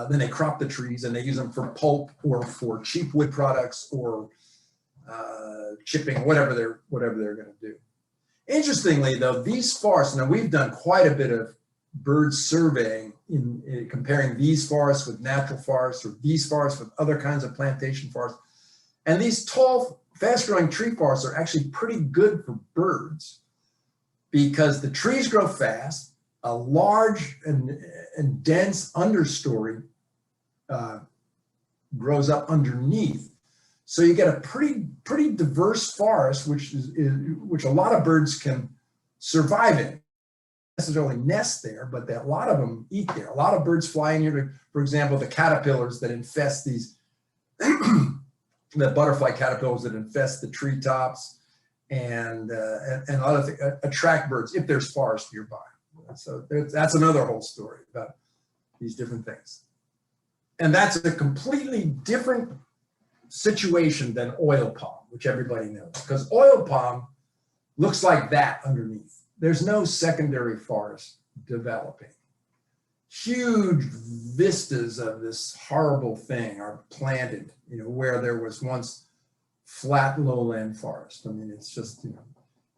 they crop the trees and they use them for pulp or for cheap wood products or chipping, whatever they're going to do. Interestingly, though, these forests, now we've done quite a bit of bird surveying in comparing these forests with natural forests or these forests with other kinds of plantation forests. And these tall, fast-growing tree forests are actually pretty good for birds because the trees grow fast, a large and dense understory grows up underneath. So you get a pretty diverse forest, which a lot of birds can survive in. Necessarily nest there, but a lot of them eat there. A lot of birds fly in here to, for example, the caterpillars that infest these, the butterfly caterpillars that infest the treetops, and other things, attract birds if there's forest nearby. So that's another whole story about these different things. And that's a completely different situation than oil palm, which everybody knows, because oil palm looks like that underneath. There's no secondary forest developing. Huge vistas of this horrible thing are planted, where there was once flat lowland forest. I mean, it's just,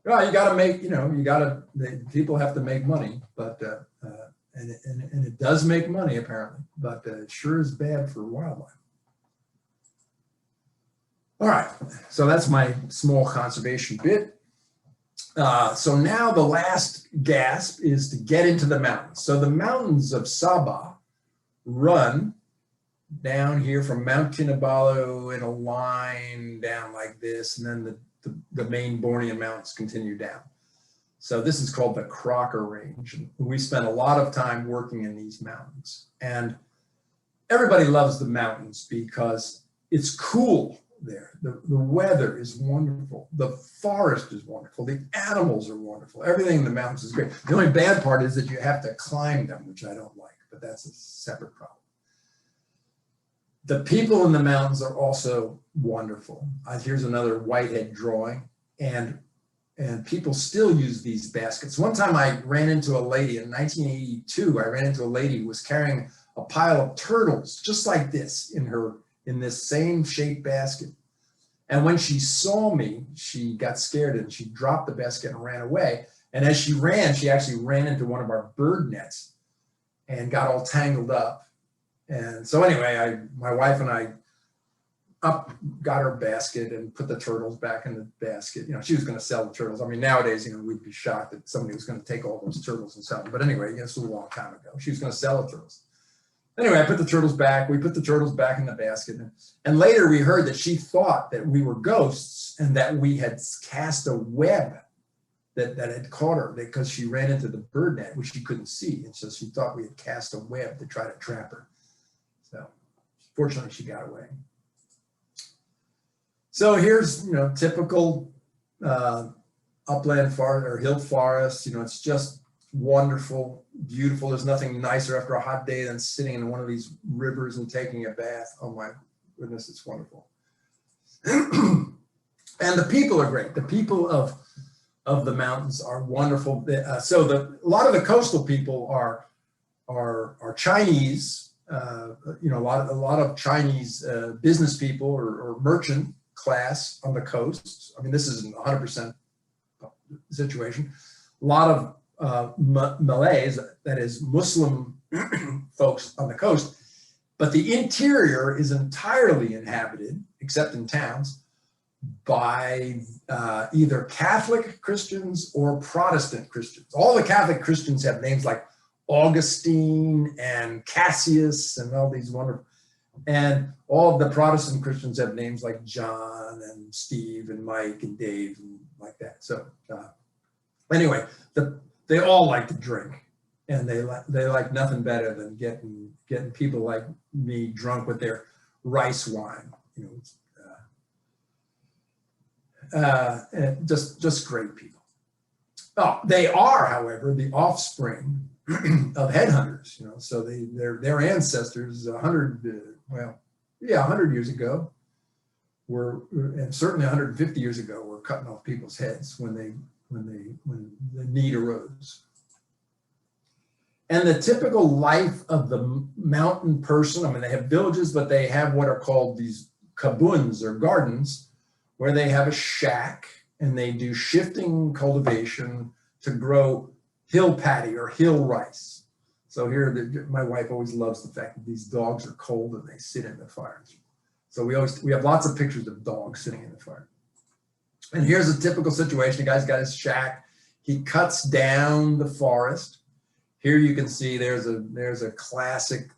well, you got to make, people have to make money, but, and it does make money apparently, but it sure is bad for wildlife. All right, so that's my small conservation bit. So now the last gasp is to get into the mountains. So the mountains of Sabah run down here from Mount Kinabalu in a line down like this, and then the main Borneo mountains continue down. So this is called the Crocker Range. And we spent a lot of time working in these mountains. And everybody loves the mountains because it's cool there. The weather is wonderful. The forest is wonderful. The animals are wonderful. Everything in the mountains is great. The only bad part is that you have to climb them, which I don't like, but that's a separate problem. The people in the mountains are also wonderful. Here's another whitehead drawing, and people still use these baskets. One time I ran into a lady in 1982. I ran into a lady who was carrying a pile of turtles just like this in this same shaped basket. And when she saw me, she got scared and she dropped the basket and ran away. And as she ran, she actually ran into one of our bird nets and got all tangled up. And so anyway, my wife and I got her basket and put the turtles back in the basket. She was going to sell the turtles. I mean, nowadays, we'd be shocked that somebody was going to take all those turtles and sell them. But anyway, this was a long time ago. She was going to sell the turtles. Anyway, I put the turtles back. We put the turtles back in the basket. And later we heard that she thought that we were ghosts and that we had cast a web that had caught her because she ran into the bird net, which she couldn't see. And so she thought we had cast a web to try to trap her. So fortunately, she got away. So here's, typical upland forest or hill forest. It's just wonderful, beautiful. There's nothing nicer after a hot day than sitting in one of these rivers and taking a bath. Oh my goodness, it's wonderful. And the people are great. The people of the mountains are wonderful. So a lot of the coastal people are Chinese. A lot of Chinese business people or merchant class on the coast. I mean, this isn't 100% situation. A lot of Malays, that is Muslim folks on the coast, but the interior is entirely inhabited, except in towns, by either Catholic Christians or Protestant Christians. All the Catholic Christians have names like Augustine and Cassius and all these wonderful, and all of the Protestant Christians have names like John and Steve and Mike and Dave and like that. So anyway, they all like to drink, and they like nothing better than getting people like me drunk with their rice wine. You know, just great people. Oh, they are, however, the offspring of headhunters. You know, so their ancestors 100 years ago were, and certainly 150 years ago, were cutting off people's heads when the need arose. And the typical life of the mountain person, I mean, they have villages, but they have what are called these kabuns or gardens, where they have a shack and they do shifting cultivation to grow hill patty or hill rice. So here, my wife always loves the fact that these dogs are cold and they sit in the fire. So we have lots of pictures of dogs sitting in the fire. And here's a typical situation. The guy's got his shack. He cuts down the forest. Here you can see there's a classic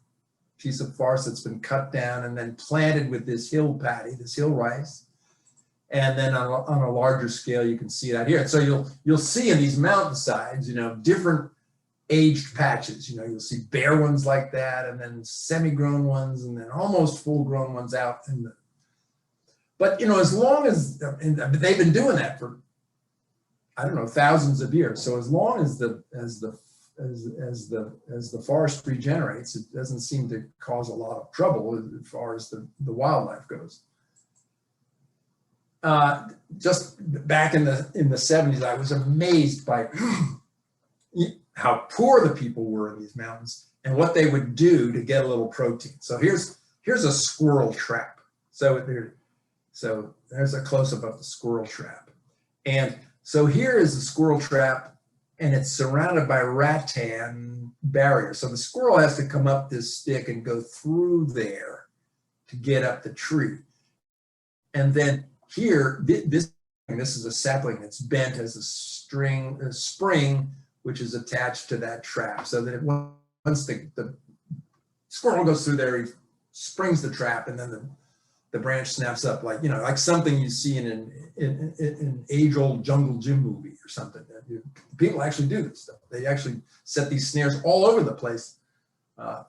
piece of forest that's been cut down and then planted with this hill patty, this hill rice. And then on a larger scale, you can see that here. And so you'll see in these mountainsides, you know, different aged patches. You know, you'll see bare ones like that, and then semi-grown ones, and then almost full-grown ones out. But you know, as long as they've been doing that for, I don't know, thousands of years. So as long as the forest regenerates, it doesn't seem to cause a lot of trouble as far as the wildlife goes. Just back in the 70s, I was amazed by how poor the people were in these mountains and what they would do to get a little protein. So here's a squirrel trap. So there's a close-up of the squirrel trap. And so here is the squirrel trap, and it's surrounded by rattan barrier. So the squirrel has to come up this stick and go through there to get up the tree. And then here, this is a sapling that's bent as a spring, which is attached to that trap. So that once the squirrel goes through there, he springs the trap, and then the branch snaps up, like, you know, like something you see in an age-old Jungle Gym movie or something. People actually do this stuff. They actually set these snares all over the place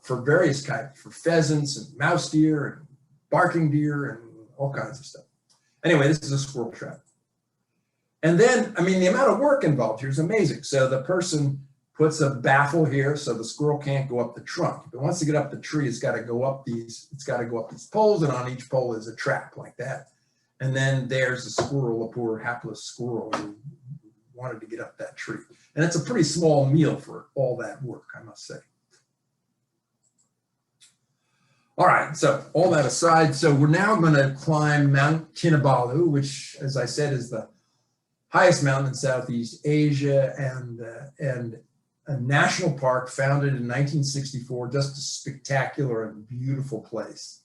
for various kinds, for pheasants and mouse deer and barking deer and all kinds of stuff. Anyway, this is a squirrel trap. And then, I mean, the amount of work involved here is amazing. So the person puts a baffle here so the squirrel can't go up the trunk. If it wants to get up the tree, it's got to go up these poles, and on each pole is a trap like that. And then there's a squirrel, a poor hapless squirrel who wanted to get up that tree. And it's a pretty small meal for all that work, I must say. All right, so all that aside, so we're now going to climb Mount Kinabalu, which, as I said, is the highest mountain in Southeast Asia, and a national park founded in 1964, just a spectacular and beautiful place,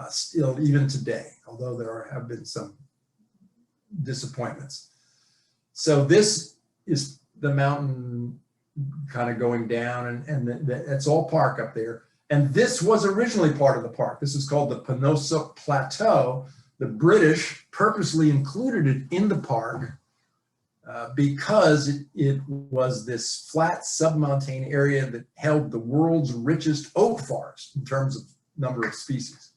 still even today, although there have been some disappointments. So this is the mountain kind of going down, and it's all park up there. And this was originally part of the park. This is called the Pinosa Plateau. The British purposely included it in the park because it was this flat submontane area that held the world's richest oak forest in terms of number of species.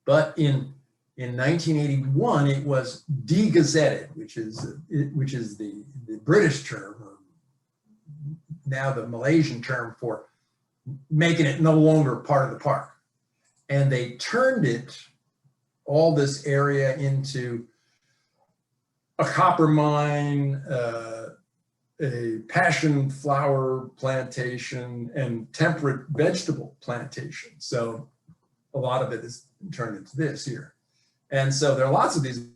But in 1981, it was de-gazetted, which is the British term, or now the Malaysian term for making it no longer part of the park. And they turned it, all this area, into a copper mine, a passion flower plantation, and temperate vegetable plantation. So a lot of it is turned into this here. And so there are lots of these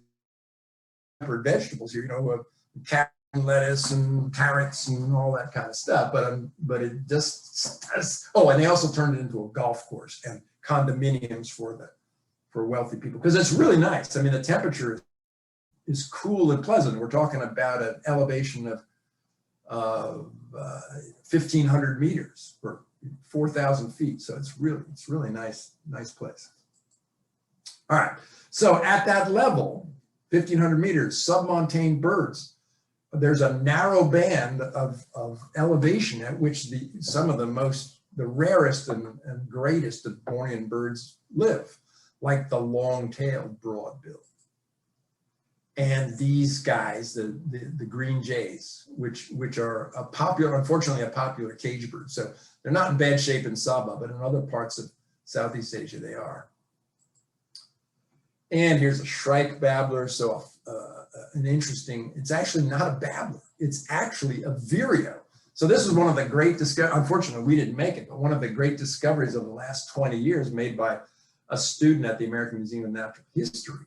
vegetables here, you know, carrot and lettuce and carrots and all that kind of stuff. But it just does. Oh, and they also turned it into a golf course and condominiums for wealthy people, because it's really nice. I mean, the temperature is cool and pleasant. We're talking about an elevation of 1,500 meters or 4,000 feet. So it's really nice place. All right. So at that level, 1,500 meters, submontane birds, there's a narrow band of elevation at which some of the rarest and greatest of Bornean birds live, like the long-tailed broadbill. And these guys, the green jays, which are unfortunately a popular cage bird. So they're not in bad shape in Sabah, but in other parts of Southeast Asia they are. And here's a shrike babbler. So it's actually not a babbler. It's actually a vireo. So this is one of the great discoveries. Unfortunately, we didn't make it, but one of the great discoveries of the last 20 years made by a student at the American Museum of Natural History.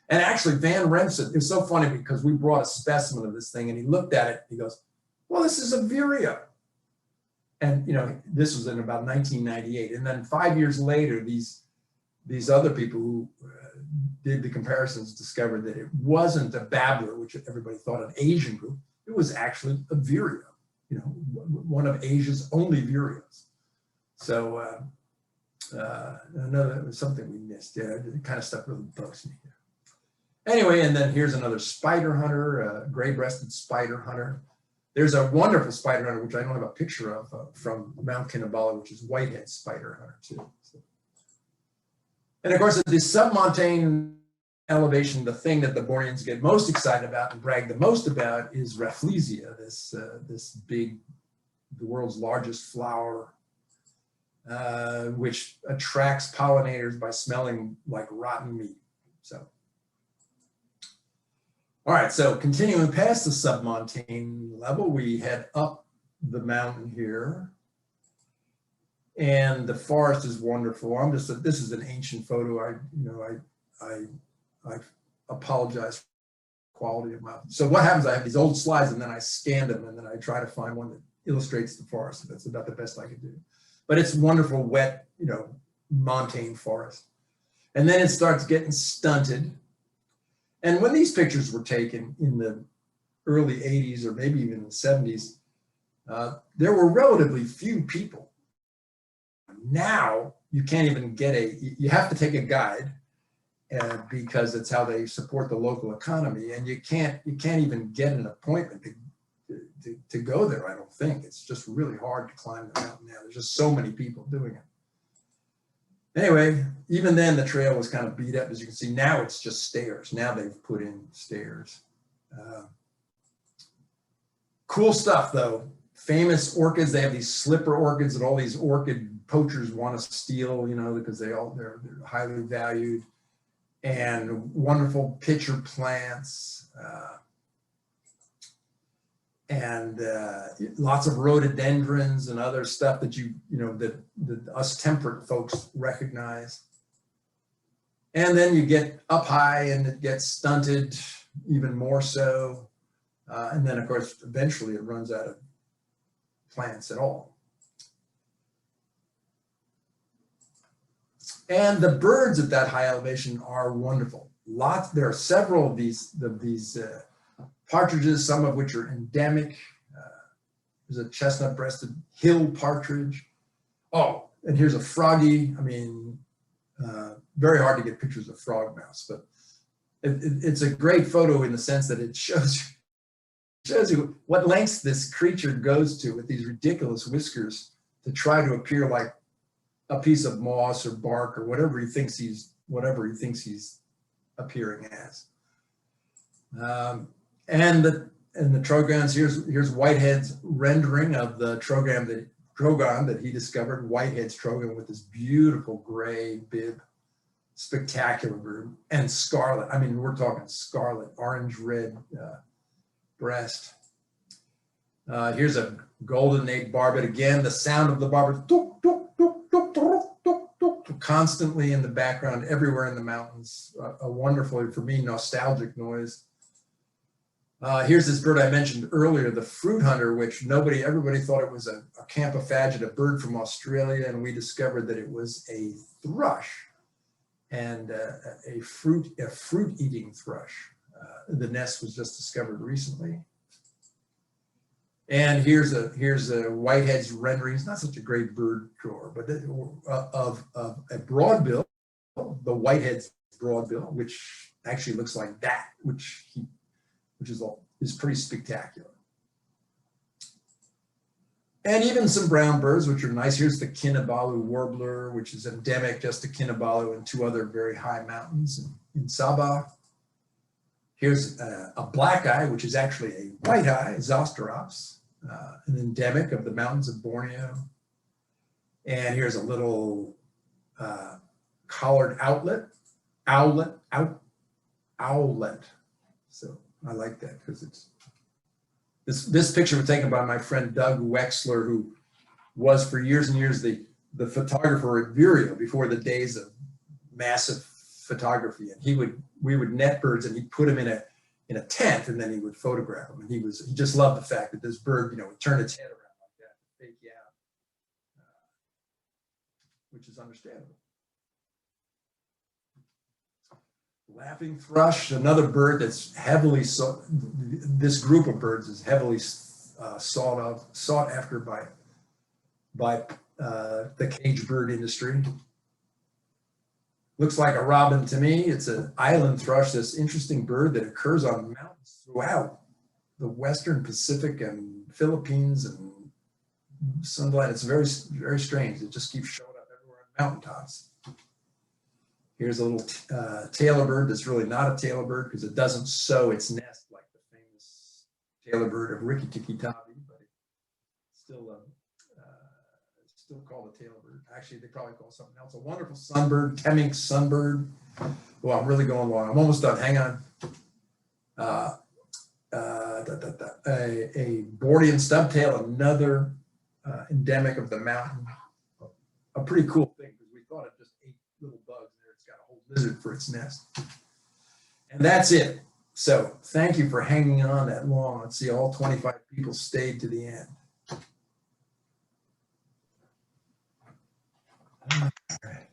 And actually, Van Remsen, it was so funny because we brought a specimen of this thing and he looked at it, he goes, well, this is a vireo. And, you know, this was in about 1998. And then 5 years later, these other people who did the comparisons discovered that it wasn't a babbler, which everybody thought an Asian group. It was actually a vireo, you know, one of Asia's only vireos. So something we missed. Yeah, the kind of stuff really bugs me here. Anyway, and then here's another spider hunter, a gray-breasted spider hunter. There's a wonderful spider hunter, which I don't have a picture of, from Mount Kinabalu, which is whitehead spider hunter too. So. And of course, at the submontane elevation, the thing that the Borneans get most excited about and brag the most about is Rafflesia, this big, the world's largest flower, which attracts pollinators by smelling like rotten meat. So. All right, so continuing past the submontane level, we head up the mountain here. And the forest is wonderful. This is an ancient photo. I apologize for the quality of my, so what happens, I have these old slides and then I scan them and then I try to find one that illustrates the forest. That's about the best I could do. But it's wonderful, wet, you know, montane forest. And then it starts getting stunted. And when these pictures were taken in the early 80s or maybe even the 70s, there were relatively few people. Now you can't even you have to take a guide because it's how they support the local economy, and you can't even get an appointment to go there, I don't think. It's just really hard to climb the mountain now. There's just so many people doing it. Anyway, even then the trail was kind of beat up, as you can see. Now it's just stairs. Now they've put in stairs. Cool stuff though. Famous orchids. They have these slipper orchids that all these orchid poachers want to steal, you know, because they're highly valued. And wonderful pitcher plants. And lots of rhododendrons and other stuff that that us temperate folks recognize. And then you get up high and it gets stunted even more so. And then of course, eventually it runs out of plants at all. And the birds at that high elevation are wonderful. There are several of these partridges, some of which are endemic. There's a chestnut-breasted hill partridge. Oh, and here's a froggy. I mean, very hard to get pictures of frog mouse, but it's a great photo in the sense that it shows you what lengths this creature goes to with these ridiculous whiskers to try to appear like a piece of moss or bark or whatever he thinks he's appearing as. And the trogons, here's Whitehead's rendering of the trogon that he discovered, Whitehead's trogon with this beautiful gray bib, spectacular bird, and scarlet. I mean, we're talking scarlet, orange red breast. Here's a golden nape barbet. Again, the sound of the barbet constantly in the background, everywhere in the mountains. A wonderfully, for me, nostalgic noise. Here's this bird I mentioned earlier, the fruit hunter, which everybody thought it was a campophagic, a bird from Australia, and we discovered that it was a thrush, and a fruit-eating thrush. The nest was just discovered recently. And here's a whitehead's rendering. It's not such a great bird drawer, but of a broadbill, the whitehead's broadbill, which actually looks like that, which is pretty spectacular. And even some brown birds, which are nice. Here's the Kinabalu Warbler, which is endemic just to Kinabalu and 2 other very high mountains in Sabah. Here's a black eye, which is actually a white eye, Zosterops, an endemic of the mountains of Borneo. And here's a little collared owlet. So I like that because it's this picture was taken by my friend Doug Wexler, who was for years and years the photographer at Vireo before the days of massive photography. And we would net birds, and he'd put them in a tent, and then he would photograph them. And he just loved the fact that this bird, would turn its head around like that, to fake you out, which is understandable. Laughing thrush, another bird that's heavily sought. This group of birds is heavily sought after by the cage bird industry. Looks like a robin to me. It's an island thrush, this interesting bird that occurs on mountains throughout the Western Pacific and Philippines and Sunderland. It's very, very strange. It just keeps showing up everywhere on mountaintops. Here's a little tailor bird that's really not a tailor bird because it doesn't sow its nest like the famous tailor bird of Rikki-Tikki-Tavi, but it's still called a tailor bird. Actually, they probably call it something else. A wonderful sunbird, Temminck sunbird. Well, I'm really going long. I'm almost done. Hang on. A Bordean stubtail, another endemic of the mountain. A pretty cool thing because we thought it just ate little bugs. There, it's got a whole lizard for its nest. And that's it. So thank you for hanging on that long. Let's see, all 25 people stayed to the end. All right.